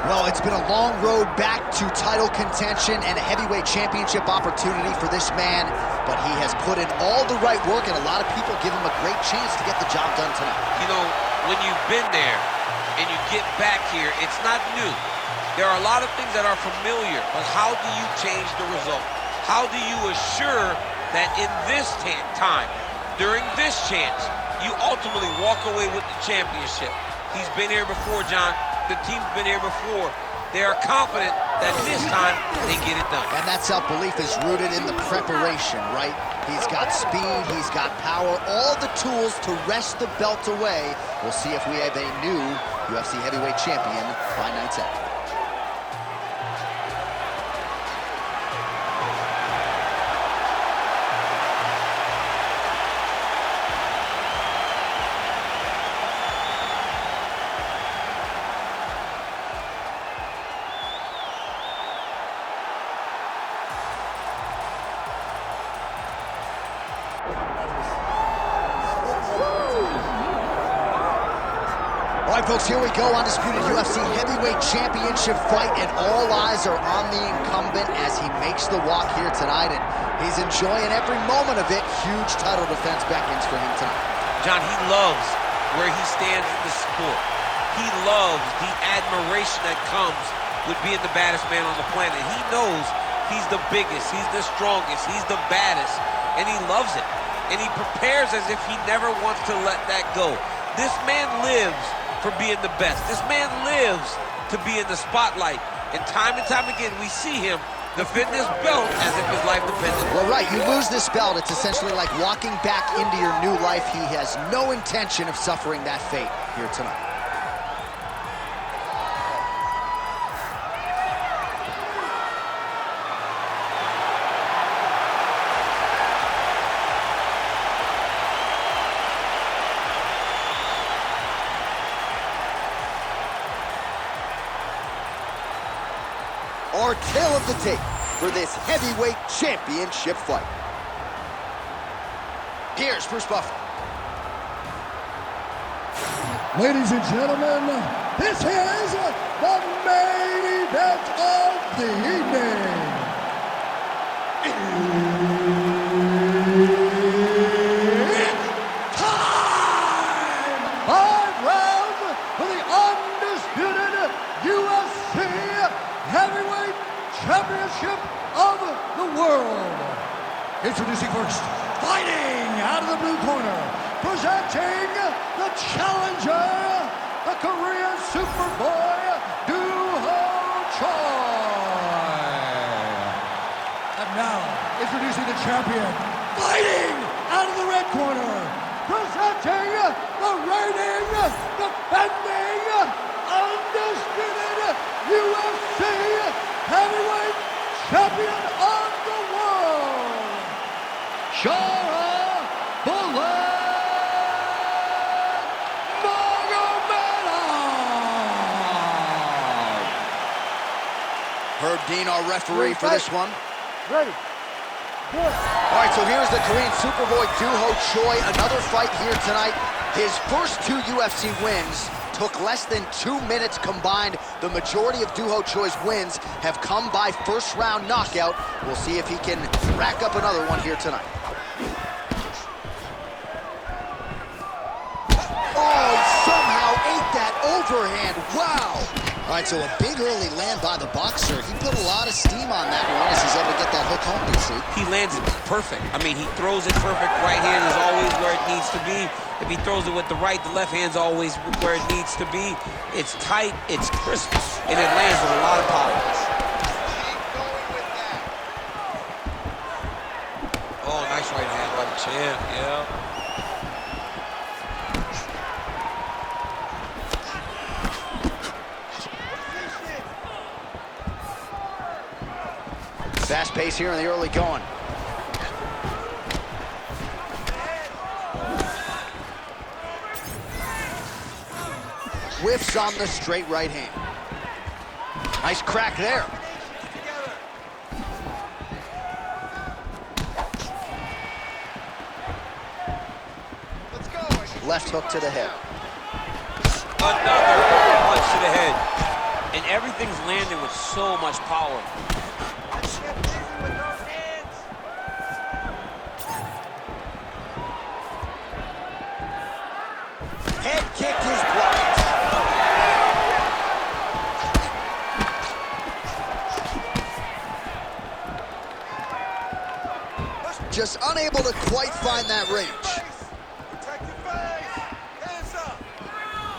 Well, it's been a long road back to title contention and a heavyweight championship opportunity for this man, but he has put in all the right work, and a lot of people give him a great chance to get the job done tonight. You know, when you've been there and you get back here, it's not new. There are a lot of things that are familiar, but how do you change the result? How do you assure that in this time, during this chance, you ultimately walk away with the championship? He's been here before, John. The team's been here before. They are confident that this time they get it done. And that self-belief is rooted in the preparation, right? He's got speed, he's got power, all the tools to wrest the belt away. We'll see if we have a new UFC heavyweight champion by night's end. All right, folks, here we go. Undisputed UFC heavyweight championship fight, and all eyes are on the incumbent as he makes the walk here tonight, and he's enjoying every moment of it. Huge title defense beckons for him tonight. John, he loves where he stands in the sport. He loves the admiration that comes with being the baddest man on the planet. He knows he's the biggest, he's the strongest, he's the baddest, and he loves it. And he prepares as if he never wants to let that go. This man lives for being the best. This man lives to be in the spotlight. And time again, we see him defend this belt as if his life depended. Well, right, you lose this belt, it's essentially like walking back into your new life. He has no intention of suffering that fate here tonight. Our tale of the tape for this heavyweight championship fight. Here's Bruce Buffer. Ladies and gentlemen, this is the main event of the evening. It's time! 5 rounds for the undisputed UFC Heavyweight Championship of the world. Introducing first, fighting out of the blue corner, presenting the challenger, the Korean Superboy, Doo-Ho Choi. And now, introducing the champion, fighting out of the red corner, presenting the reigning, defending, undisputed UFC Heavyweight Champion of the world, Shara Bullet Magomedov. Herb Dean, our referee for this one. Ready. Good. All right, so here's the Korean Superboy, Doo-Ho Choi. Another fight here tonight. His first 2 UFC wins took less than 2 minutes combined. The majority of Doo-Ho Choi's wins have come by first-round knockout. We'll see if he can rack up another one here tonight. Oh, he somehow ate that overhand. Wow. All right, so a big early land by the boxer. He put a lot of steam on that one as he's able to get that hook home, you see. He lands it perfect. I mean, he throws it perfect. Right hand is always where it needs to be. If he throws it with the right, the left hand's always where it needs to be. It's tight, it's crisp, and it lands with a lot of power. Oh, nice right hand by the champ, yeah. Fast pace here in the early going. whiffs on the straight right hand. Nice crack there. Left hook to the head. Another punch to the head. And everything's landing with so much power. Head kick is blocked. Just unable to quite find that range.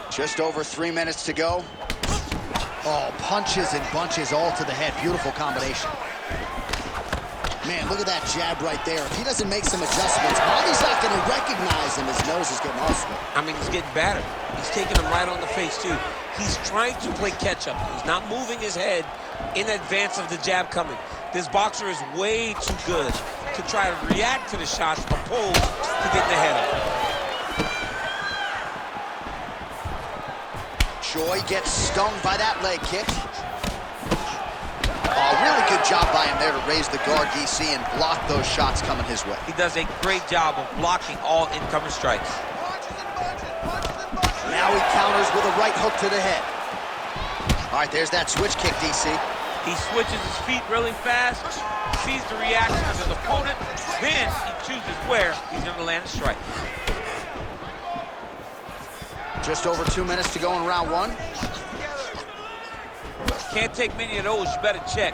Just over 3 minutes to go. Oh, punches and bunches all to the head. Beautiful combination. Man, look at that jab right there. If he doesn't make some adjustments, Bobby's not going to recognize him. His nose is getting all sweat. I mean, he's getting battered. He's taking him right on the face, too. He's trying to play catch-up. He's not moving his head in advance of the jab coming. This boxer is way too good to try to react to the shots opposed to getting the head up. Choi gets stung by that leg kick. Oh, really good job by him there to raise the guard, DC, and block those shots coming his way. He does a great job of blocking all incoming strikes. Now he counters with a right hook to the head. All right, there's that switch kick, DC. He switches his feet really fast, sees the reaction of his opponent, then he chooses where he's going to land a strike. Just over 2 minutes to go in round one. Can't take many of those, you better check.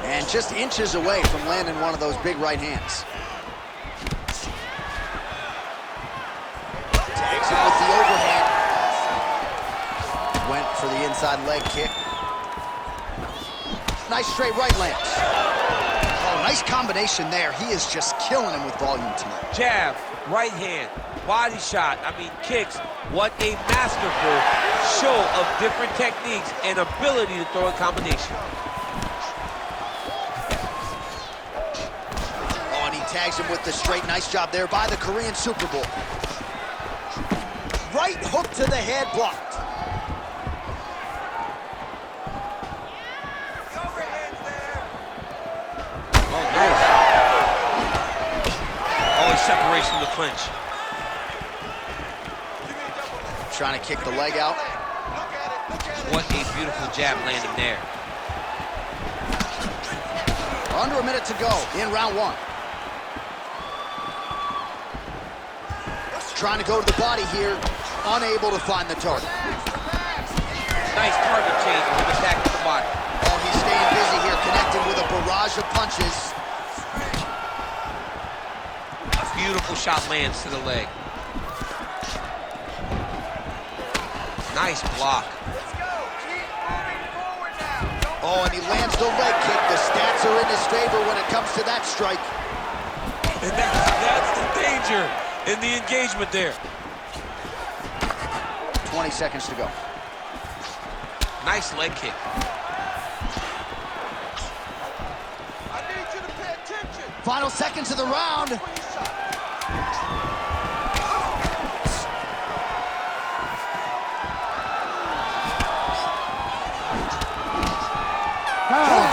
And just inches away from landing one of those big right hands. Tags him with the overhand. Went for the inside leg kick. Nice straight right lands. Oh, nice combination there. He is just killing him with volume tonight. Jab, right hand, body shot, I mean kicks. What a masterful show of different techniques and ability to throw a combination. Oh, and he tags him with the straight. Nice job there by the Korean Super Bowl. Right hook to the head, blocked. Separation of the clinch. Trying to kick the leg out. What a beautiful jab landing there. Under a minute to go in round one. Trying to go to the body here. Unable to find the target. Nice target change with attack to the body. Oh, he's staying busy here, connecting with a barrage of punches. Beautiful shot lands to the leg. Nice block. Oh, and he lands the leg kick. The stats are in his favor when it comes to that strike. And that's the danger in the engagement there. 20 seconds to go. Nice leg kick. I need you to pay attention. Final seconds of the round.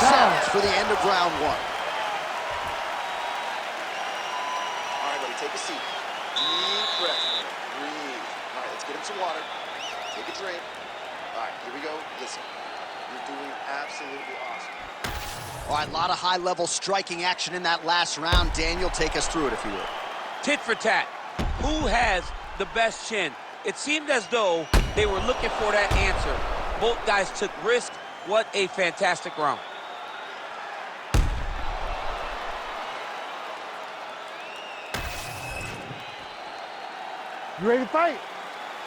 Seconds for the end of round one. All right, buddy, take a seat. Deep breath. Breathe. All right, let's get him some water. Take a drink. All right, here we go. Listen, you're doing absolutely awesome. All right, a lot of high-level striking action in that last round. Daniel, take us through it, if you would. Tit for tat. Who has the best chin? It seemed as though they were looking for that answer. Both guys took risks. What a fantastic round. You ready to fight?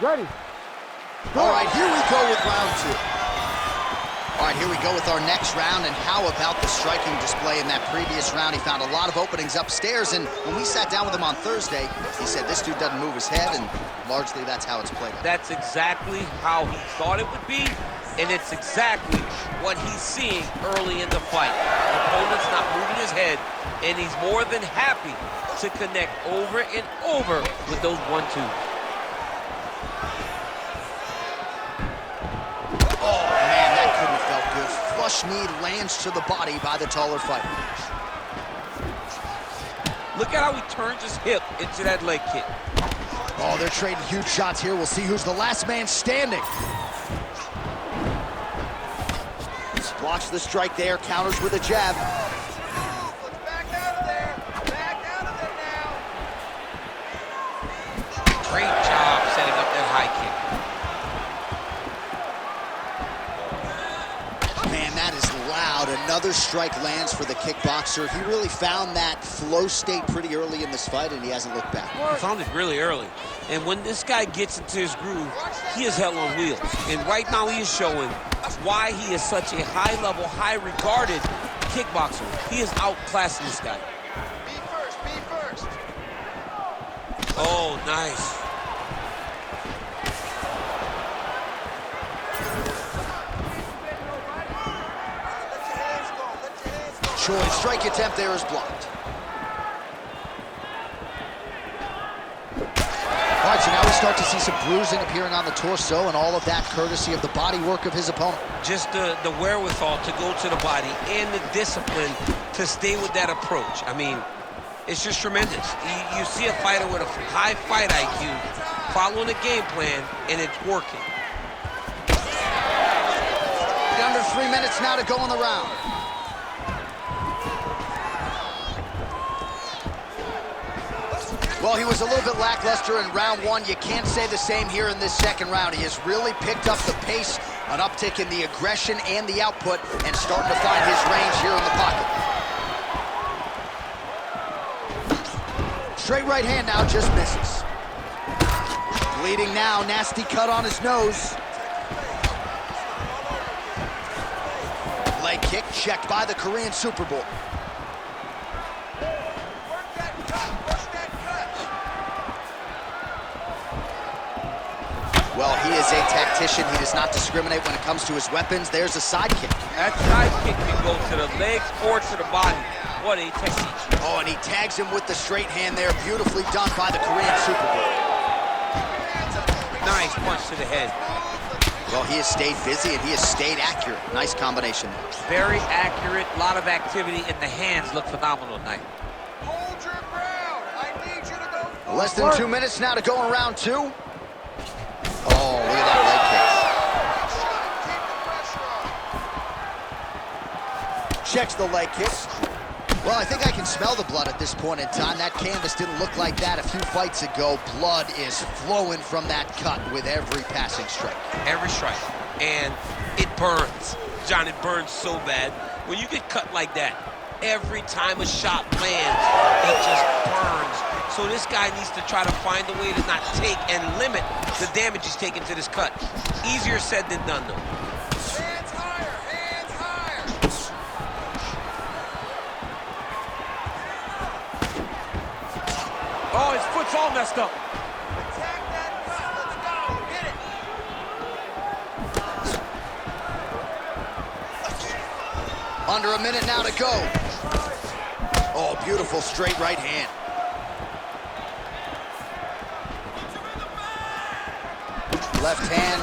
Ready. All right, here we go with round two. All right, here we go with our next round, and how about the striking display in that previous round? He found a lot of openings upstairs, and when we sat down with him on Thursday, he said this dude doesn't move his head, and largely that's how it's played out. That's exactly how he thought it would be. And it's exactly what he's seeing early in the fight. The opponent's not moving his head, and he's more than happy to connect over and over with those 1-2s. Oh, man, that couldn't have felt good. Flush knee lands to the body by the taller fighter. Look at how he turns his hip into that leg kick. Oh, they're trading huge shots here. We'll see who's the last man standing. Blocks the strike there, counters with a jab. Let's back out of there. Back out of there now. Great job setting up that high kick. Man, that is loud. Another strike lands for the kickboxer. He really found that flow state pretty early in this fight, and he hasn't looked back. He found it really early. And when this guy gets into his groove, he is hell on wheels. And right now he is showing why he is such a high-level, high-regarded kickboxer. He is outclassing this guy. Be first, be first. Oh, nice. Let your hands go, let your hands go. Choi, strike attempt there is blocked. All right, so now we start to see some bruising appearing on the torso, and all of that courtesy of the body work of his opponent. Just the wherewithal to go to the body and the discipline to stay with that approach. I mean, it's just tremendous. You see a fighter with a high fight IQ following a game plan, and it's working. Under 3 minutes now to go in the round. Well, he was a little bit lackluster in round one. You can't say the same here in this second round. He has really picked up the pace, an uptick in the aggression and the output, and starting to find his range here in the pocket. Straight right hand now, just misses. Bleeding now, nasty cut on his nose. Leg kick checked by the Korean Super Bowl. Well, he is a tactician. He does not discriminate when it comes to his weapons. There's a side kick. That side kick can go to the legs or to the body. What a technique. Oh, and he tags him with the straight hand there. Beautifully done by the Korean Super Bowl. Nice punch to the head. Well, he has stayed busy and he has stayed accurate. Nice combination there. Very accurate. A lot of activity, and the hands look phenomenal tonight. Hold your ground. I need you to go forward. Less than 2 minutes now to go in round two. Oh, look at that leg kick. Keep the pressure on. Checks the leg kick. Well, I think I can smell the blood at this point in time. That canvas didn't look like that a few fights ago. Blood is flowing from that cut with every passing strike. Every strike. And it burns. John, it burns so bad. When you get cut like that, every time a shot lands, it just burns. So this guy needs to try to find a way to not take and limit the damage he's taking to this cut. Easier said than done, though. Hands higher, hands higher. Oh, his foot's all messed up. Attack that cut. Let's go. Hit it. Under a minute now to go. Oh, beautiful straight right hand. Left hand.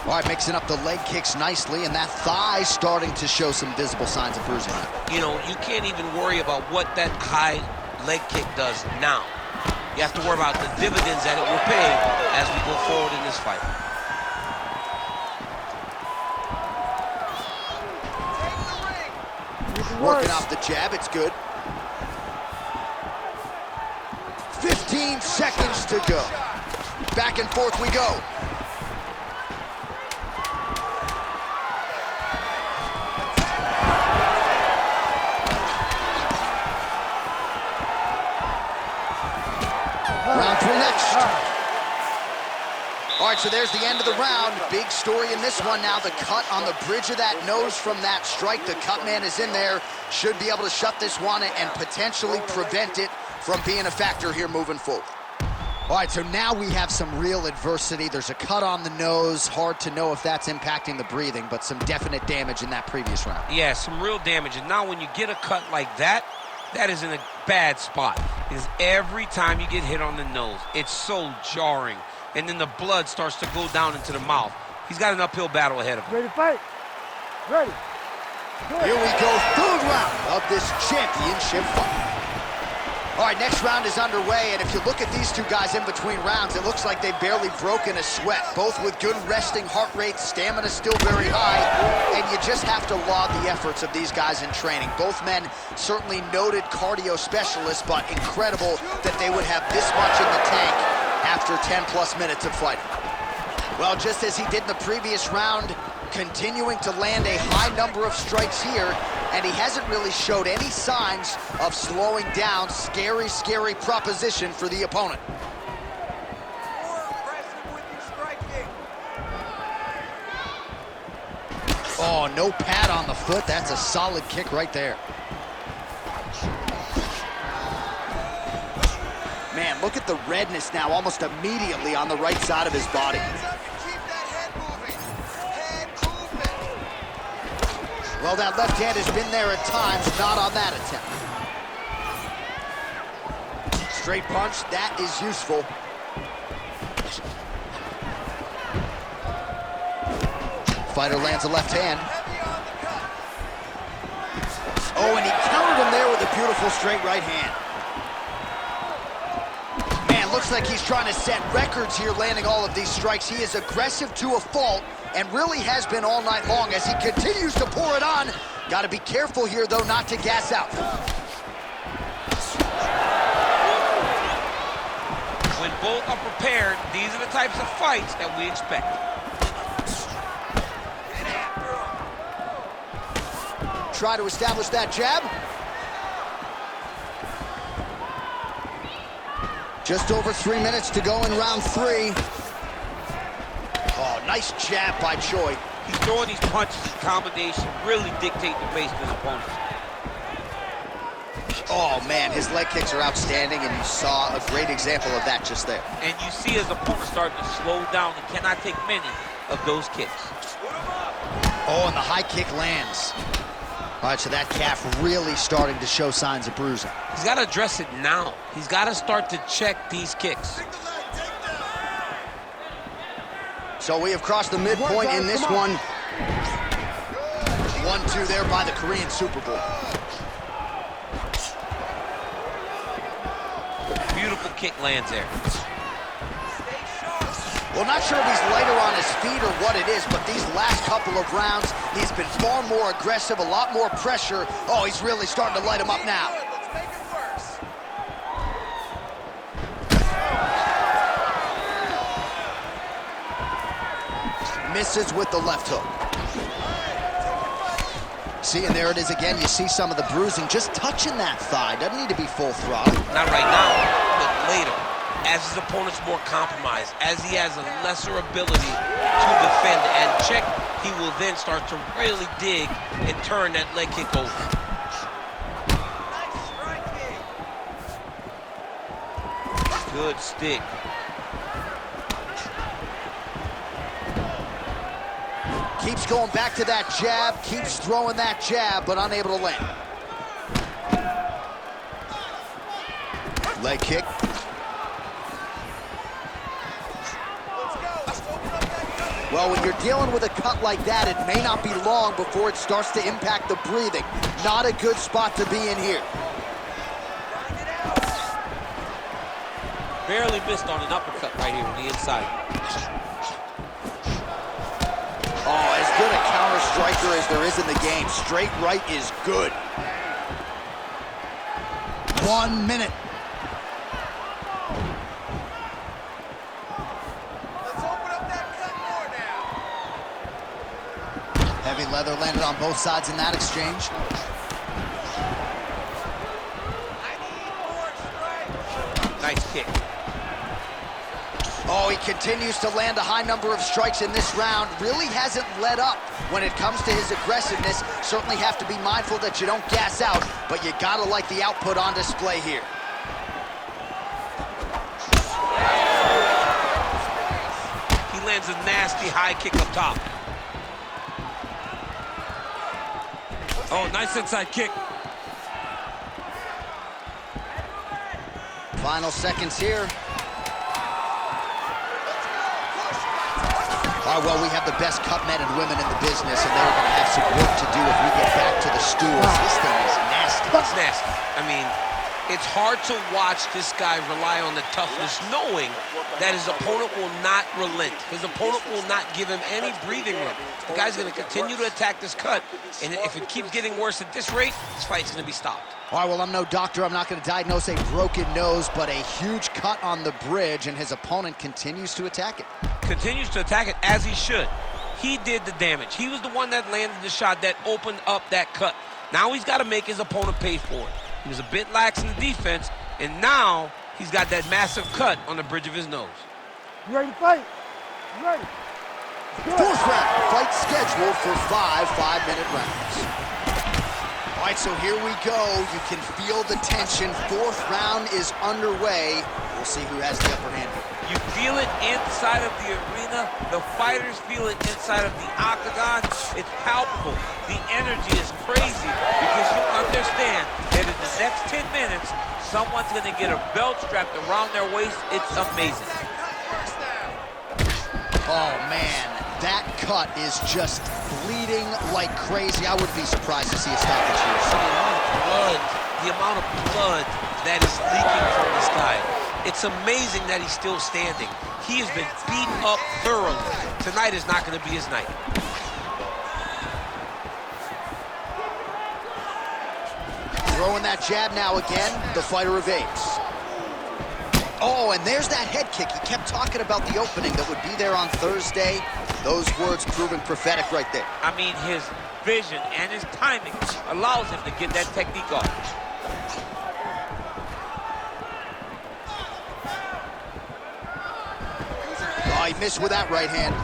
All right, mixing up the leg kicks nicely, and that thigh starting to show some visible signs of bruising. You know, you can't even worry about what that high leg kick does now. You have to worry about the dividends that it will pay as we go forward in this fight. Working off the jab, it's good. 15 seconds to go. Back and forth we go. Round three next. All right, so there's the end of the round. Big story in this one now. The cut on the bridge of that nose from that strike. The cut man is in there. Should be able to shut this one and potentially prevent it from being a factor here moving forward. All right, so now we have some real adversity. There's a cut on the nose. Hard to know if that's impacting the breathing, but some definite damage in that previous round. Yeah, some real damage. And now when you get a cut like that, that is in a bad spot. Because every time you get hit on the nose, it's so jarring. And then the blood starts to go down into the mouth. He's got an uphill battle ahead of him. Ready to fight? Ready. Here we go, third round of this championship fight. All right, next round is underway, and if you look at these two guys in between rounds, it looks like they've barely broken a sweat, both with good resting heart rates, stamina still very high, and you just have to laud the efforts of these guys in training. Both men certainly noted cardio specialists, but incredible that they would have this much in the tank after 10-plus minutes of fighting. Well, just as he did in the previous round, continuing to land a high number of strikes here, and he hasn't really showed any signs of slowing down. Scary, scary proposition for the opponent. More aggressive with your striking. Oh, no pad on the foot. That's a solid kick right there. Man, look at the redness now almost immediately on the right side of his body. Hands up and keep that head moving. Head movement. Well, that left hand has been there at times, not on that attempt. Straight punch, that is useful. Fighter lands a left hand. Heavy on the cut. Oh, and he countered him there with a beautiful straight right hand. Man, looks like he's trying to set records here, landing all of these strikes. He is aggressive to a fault, and really has been all night long as he continues to pour it on. Got to be careful here, though, not to gas out. When both are prepared, these are the types of fights that we expect. Try to establish that jab. Just over 3 minutes to go in round 3. Oh, nice jab by Choi. He's throwing these punches in combination, really dictate the pace of his opponent. Oh, man, his leg kicks are outstanding, and you saw a great example of that just there. And you see his opponent starting to slow down and cannot take many of those kicks. Oh, and the high kick lands. All right, so that calf really starting to show signs of bruising. He's got to address it now. He's got to start to check these kicks. So we have crossed the midpoint in this one. 1-2 there by the Korean Superboy. Beautiful kick lands there. Well, not sure if he's lighter on his feet or what it is, but these last couple of rounds, he's been far more aggressive, a lot more pressure. Oh, he's really starting to light him up now. Let's make it worse. Misses with the left hook. See, and there it is again. You see some of the bruising, just touching that thigh. Doesn't need to be full throttle. Not right now, but later. As his opponent's more compromised, as he has a lesser ability to defend and check, he will then start to really dig and turn that leg kick over. Nice striking. Good stick. Keeps going back to that jab, keeps throwing that jab, but unable to land. Leg kick. Well, when you're dealing with a cut like that, it may not be long before it starts to impact the breathing. Not a good spot to be in here. Barely missed on an uppercut right here on the inside. Oh, as good a counter striker as there is in the game. Straight right is good. 1 minute. Let's open up that cut more now. Heavy leather landed on both sides in that exchange. I need more strikes. Nice kick. Oh, he continues to land a high number of strikes in this round. Really hasn't let up when it comes to his aggressiveness. Certainly have to be mindful that you don't gas out, but you gotta like the output on display here. lands a nasty high kick up top. Oh, nice inside kick. Final seconds here. All right, well, we have the best cut men and women in the business, and they're going to have some work to do if we get back to the stools. This thing is nasty. It's nasty. I mean, it's hard to watch this guy rely on the toughness, knowing that his opponent will not relent. His opponent will not give him any breathing room. The guy's going to continue to attack this cut, and if it keeps getting worse at this rate, this fight's going to be stopped. All right, well, I'm no doctor. I'm not going to diagnose a broken nose, but a huge cut on the bridge, and his opponent continues to attack it. Continues to attack it as he should. He did the damage. He was the one that landed the shot that opened up that cut. Now he's got to make his opponent pay for it. He was a bit lax in the defense, and now he's got that massive cut on the bridge of his nose. You ready to fight? You ready? Fourth round, fight scheduled for 5 5-minute rounds. All right, so here we go. You can feel the tension. Fourth round is underway. We'll see who has the upper hand. You feel it inside of the arena. The fighters feel it inside of the octagon. It's palpable. The energy is crazy because you understand that in the next 10 minutes, someone's going to get a belt strapped around their waist. It's amazing. Oh, man, that cut is just bleeding like crazy. I wouldn't be surprised to see a stoppage here. The amount of blood that is leaking from this guy. It's amazing that he's still standing. He has been beaten up thoroughly. Tonight is not going to be his night. Throwing that jab now again. The fighter evades. Oh, and there's that head kick. He kept talking about the opening that would be there on Thursday. Those words proving prophetic right there. I mean, his vision and his timing allows him to get that technique off. Oh, he missed with that right hand.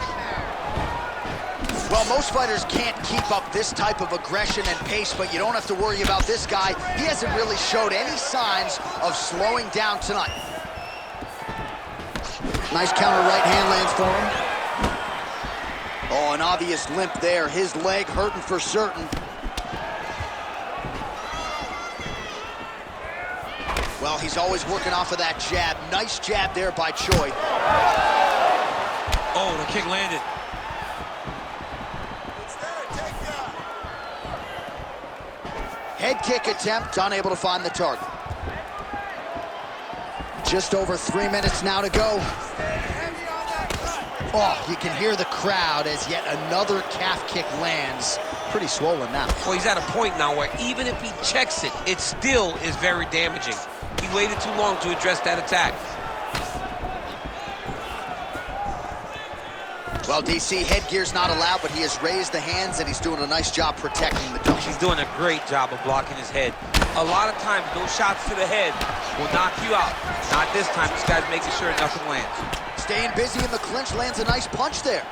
Well, most fighters can't keep up this type of aggression and pace, but you don't have to worry about this guy. He hasn't really showed any signs of slowing down tonight. Nice counter right hand lands for him. Oh, an obvious limp there. His leg hurting for certain. Well, he's always working off of that jab. Nice jab there by Choi. Oh, the kick landed. Head kick attempt, unable to find the target. Just over 3 minutes now to go. Oh, you can hear the crowd as yet another calf kick lands. Pretty swollen now. Well, he's at a point now where even if he checks it, it still is very damaging. He waited too long to address that attack. Well, DC, headgear's not allowed, but he has raised the hands, and he's doing a nice job protecting the dome. He's doing a great job of blocking his head. A lot of times, those shots to the head will knock you out. Not this time. This guy's making sure nothing lands. Staying busy in the clinch, lands a nice punch there.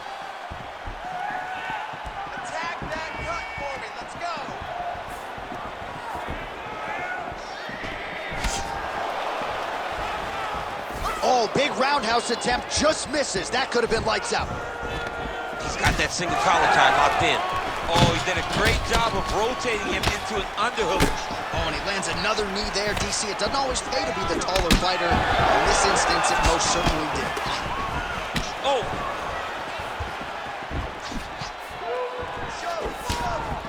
Attack that cut for me. Let's go. Oh, big roundhouse attempt, just misses. That could have been lights out. He's got that single collar tie locked in. Oh, he did a great job of rotating him into an underhook. Oh, and he lands another knee there, DC. It doesn't always pay to be the taller fighter. In this instance, it most certainly did. Oh.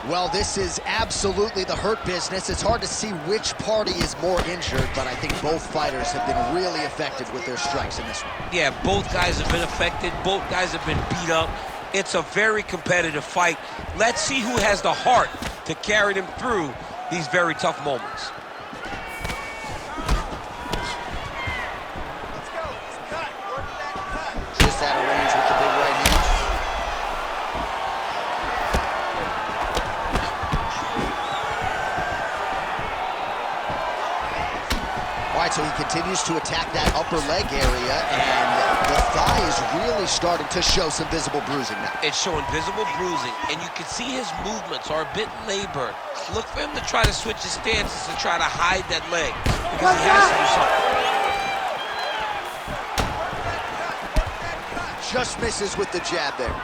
Well, this is absolutely the hurt business. It's hard to see which party is more injured, but I think both fighters have been really effective with their strikes in this one. Yeah, both guys have been affected. Both guys have been beat up. It's a very competitive fight. Let's see who has the heart to carry them through these very tough moments. Let's go. Cut. Work that cut. Just out of range with the big right hand. All right, so he continues to attack that upper leg area, and the thigh is really starting to show some visible bruising now. It's showing visible bruising, and you can see his movements are a bit labored. Look for him to try to switch his stances to try to hide that leg, because he has to do something. just misses with the jab there.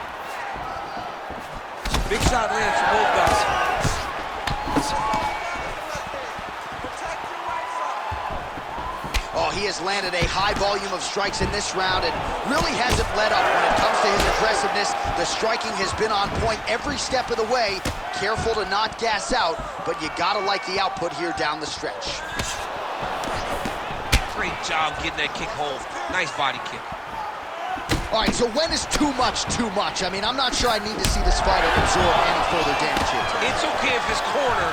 Big shot lands for both guys. Oh, he has landed a high volume of strikes in this round and really hasn't let up when it comes to his aggressiveness. The striking has been on point every step of the way. Careful to not gas out, but you gotta like the output here down the stretch. Great job getting that kick home. Nice body kick. All right, so when is too much too much? I mean, I'm not sure I need to see this fighter absorb any further damage here today. It's okay if his corner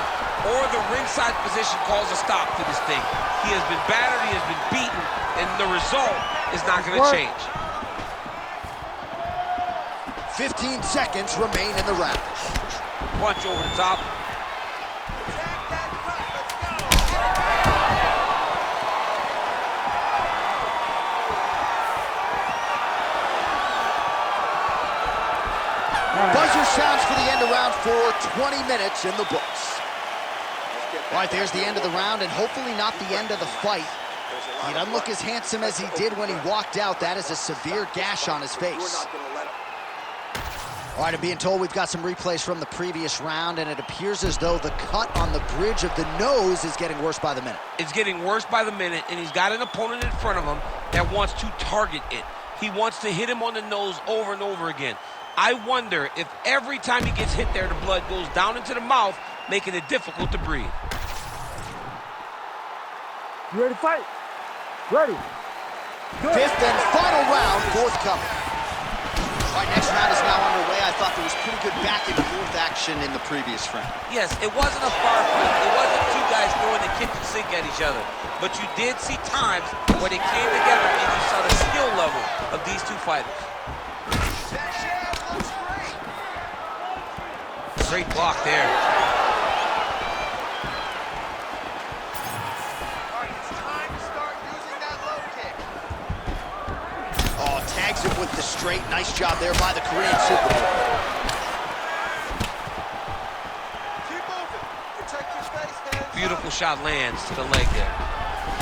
or the ringside position calls a stop to this thing. He has been battered, he has been beaten, and the result is not going to change. 15 seconds remain in the round. Punch over the top. Buzzer sounds for the end of round 4, 20 minutes in the books. All right, there's the end of the round, and hopefully not the end of the fight. He doesn't look as handsome as he did when he walked out. That is a severe gash on his face. All right, I'm being told we've got some replays from the previous round, and it appears as though the cut on the bridge of the nose is getting worse by the minute. It's getting worse by the minute, and he's got an opponent in front of him that wants to target it. He wants to hit him on the nose over and over again. I wonder if every time he gets hit there, the blood goes down into the mouth, making it difficult to breathe. You ready to fight? Ready. Good. Fifth and final round forthcoming. All right, next round is now underway. I thought there was pretty good back and forth action in the previous round. Yes, it wasn't a far fight. It wasn't two guys throwing the kitchen sink at each other. But you did see times where they came together and you saw the skill level of these two fighters. Great block there. All right, it's time to start using that low kick. Oh, tags him with the straight. Nice job there by the Korean Superboy. Keep moving. Protect your face, hands. Beautiful shot lands to the leg there.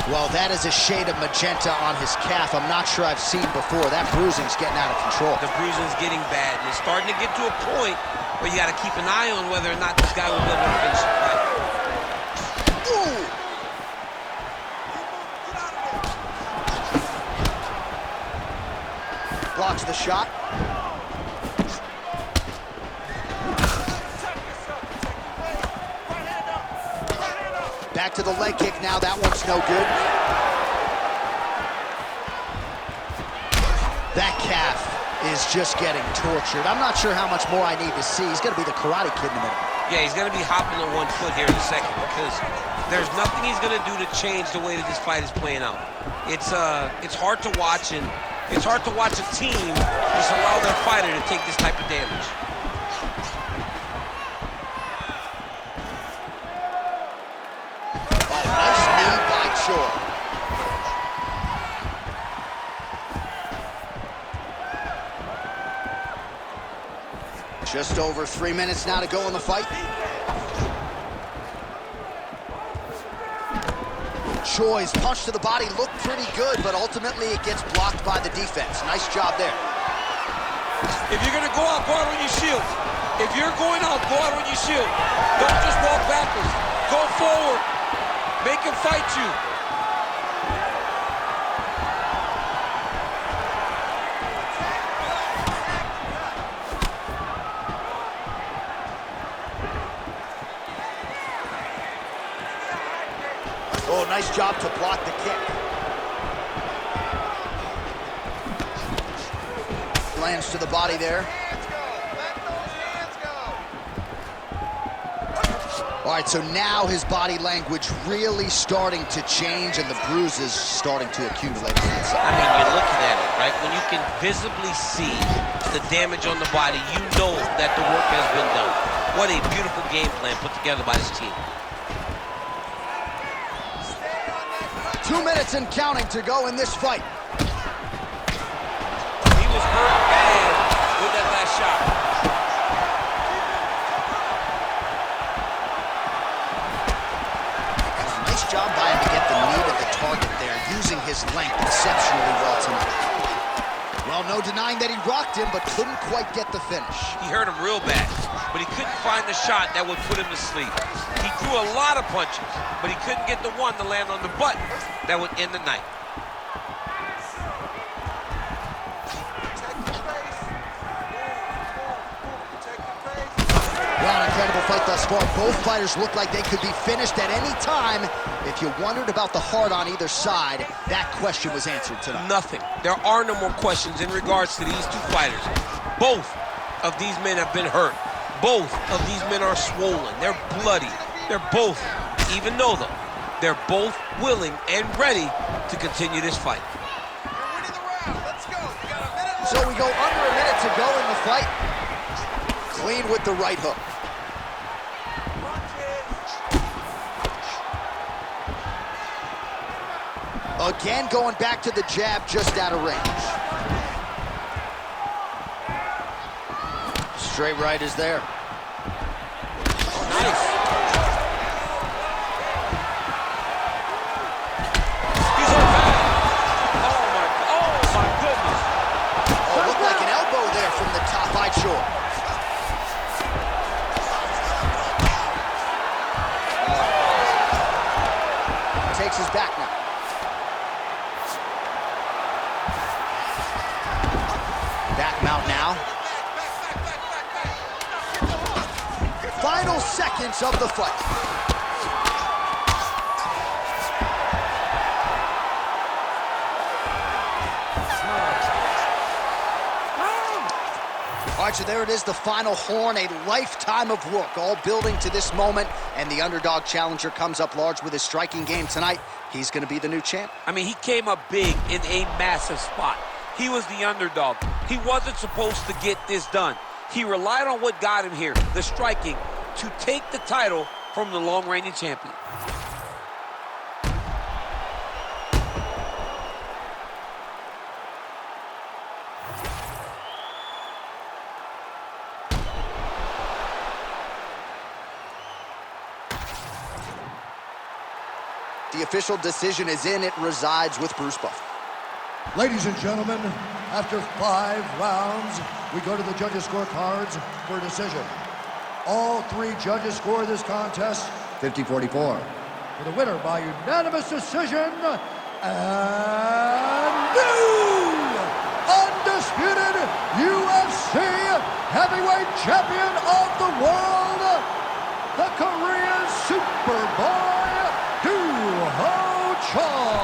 Well, that is a shade of magenta on his calf. I'm not sure I've seen before. That bruising's getting out of control. The bruising's getting bad, and it's starting to get to a point where you got to keep an eye on whether or not this guy will be able to finish the fight. Ooh! Blocks the shot. Back to the leg kick now. That one's no good. That calf is just getting tortured. I'm not sure how much more I need to see. He's going to be the Karate Kid in a minute. Yeah, he's going to be hopping on one foot here in a second because there's nothing he's going to do to change the way that this fight is playing out. It's hard to watch, and it's hard to watch a team just allow their fighter to take this type of damage. Oh, nice knee by Choi. Just over 3 minutes now to go in the fight. Choi's punch to the body looked pretty good, but ultimately it gets blocked by the defense. Nice job there. If you're going to go out on your shield. If you're going out, go out on your shield. Don't just walk backwards. Go forward. Make him fight you. Oh, nice job to block the kick. Lands to the body there. Hands go. Let those hands go. All right, so now his body language really starting to change and the bruises starting to accumulate on that side. I mean, you're looking at it, right? When you can visibly see the damage on the body, you know that the work has been done. What a beautiful game plan put together by this team. 2 minutes and counting to go in this fight. He was hurt bad with that last shot. Nice job by him to get the knee to the target there, using his length exceptionally well tonight. Well, no denying that he but couldn't quite get the finish. He hurt him real bad, but he couldn't find the shot that would put him to sleep. He threw a lot of punches, but he couldn't get the one to land on the button that would end the night. Well, an incredible fight thus far. Both fighters look like they could be finished at any time. If you wondered about the heart on either side, that question was answered tonight. Nothing. There are no more questions in regards to these two fighters. Both of these men have been hurt. Both of these men are swollen. They're bloody. They're both, even though they're both willing and ready to continue this fight. You're winning the round. Let's go. You got a minute. So we go under a minute to go in the fight. Clean with the right hook. Again, going back to the jab, just out of range. Straight right is there. Nice. He's on back. Oh my goodness. Oh, looked like an elbow there from the top, I'd sure. Takes his back now. Back mount now. Final seconds of the fight. All right, so there it is, the final horn, a lifetime of work, all building to this moment, and the underdog challenger comes up large with his striking game tonight. He's going to be the new champ. I mean, he came up big in a massive spot. He was the underdog. He wasn't supposed to get this done. He relied on what got him here, the striking, to take the title from the long-reigning champion. The official decision is in. It resides with Bruce Buffer. Ladies and gentlemen, after 5 rounds, we go to the judges' scorecards for a decision. All 3 judges score this contest 50-44. For the winner by unanimous decision, and new undisputed UFC heavyweight champion of the world, the Korean Superboy, Ho Choi.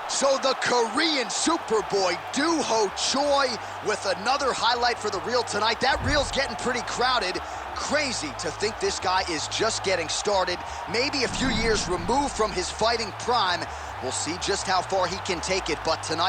So the Korean Superboy, Ho Choi, with another highlight for the reel tonight. That reel's getting pretty crowded. Crazy to think this guy is just getting started. Maybe a few years removed from his fighting prime. We'll see just how far he can take it, but tonight,